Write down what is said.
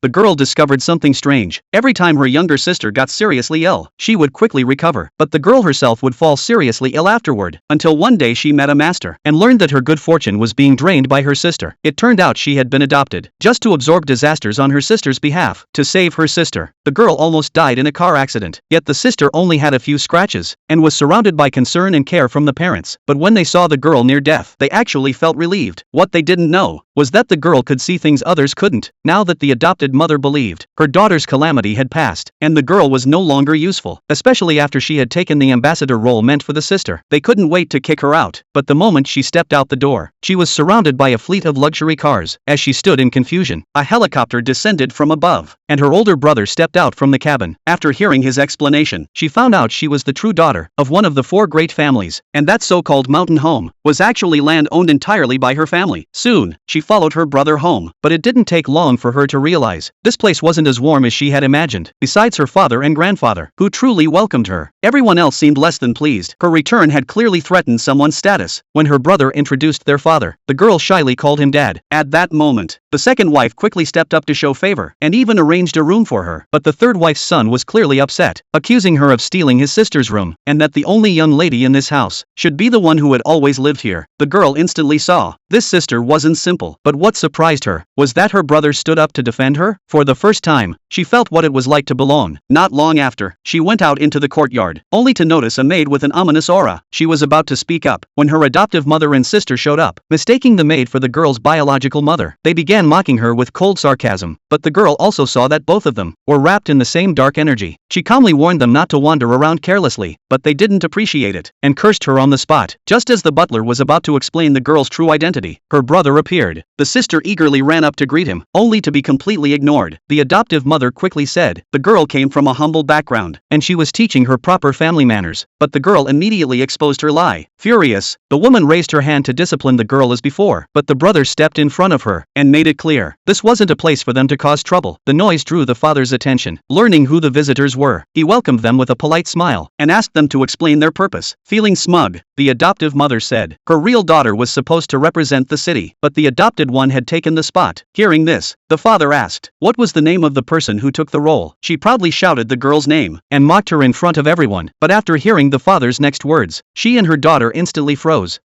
the girl discovered something strange. Every time her younger sister got seriously ill, she would quickly recover, but the girl herself would fall seriously ill afterward, until one day she met a master, and learned that her good fortune was being drained by her sister. It turned out she had been adopted, just to absorb disasters on her sister's behalf. To save her sister, the girl almost died in a car accident, yet the sister only had a few scratches, and was surrounded by concern and care from the parents. But when they saw the girl near death, they actually felt relieved. What they didn't know was that the girl could see things others couldn't. Now that the adopted mother believed her daughter's calamity had passed, and the girl was no longer useful, especially after she had taken the ambassador role meant for the sister, they couldn't wait to kick her out. But the moment she stepped out the door, she was surrounded by a fleet of luxury cars. As she stood in confusion, a helicopter descended from above, and her older brother stepped out from the cabin. After hearing his explanation, she found out she was the true daughter of one of the 4 great families, and that so-called mountain home was actually land owned entirely by her family. Soon, she followed her brother home, but it didn't take long for her to realize this place wasn't as warm as she had imagined. Besides her father and grandfather, who truly welcomed her, everyone else seemed less than pleased. Her return had clearly threatened someone's status. When her brother introduced their father, the girl shyly called him dad. At that moment, the second wife quickly stepped up to show favor, and even arranged a room for her. But the third wife's son was clearly upset, accusing her of stealing his sister's room, and that the only young lady in this house should be the one who had always lived here. The girl instantly saw this sister wasn't simple, but what surprised her was that her brother stood up to defend her. For the first time, she felt what it was like to belong. Not long after, she went out into the courtyard, only to notice a maid with an ominous aura. She was about to speak up when her adoptive mother and sister showed up, mistaking the maid for the girl's biological mother. They began mocking her with cold sarcasm, but the girl also saw that both of them were wrapped in the same dark energy. She calmly warned them not to wander around carelessly, but they didn't appreciate it, and cursed her on the spot. Just as the butler was about to explain the girl's true identity, her brother appeared. The sister eagerly ran up to greet him, only to be completely ignored. The adoptive mother quickly said the girl came from a humble background, and she was teaching her proper family manners, but the girl immediately exposed her lie. Furious, the woman raised her hand to discipline the girl as before, but the brother stepped in front of her and made it clear this wasn't a place for them to cause trouble. The noise drew the father's attention. Learning who the visitors were, he welcomed them with a polite smile and asked them to explain their purpose. Feeling smug, the adoptive mother said her real daughter was supposed to represent the city, but the adopted one had taken the spot. Hearing this, the father asked what was the name of the person who took the role. She proudly shouted the girl's name and mocked her in front of everyone, but after hearing the father's next words, she and her daughter instantly froze.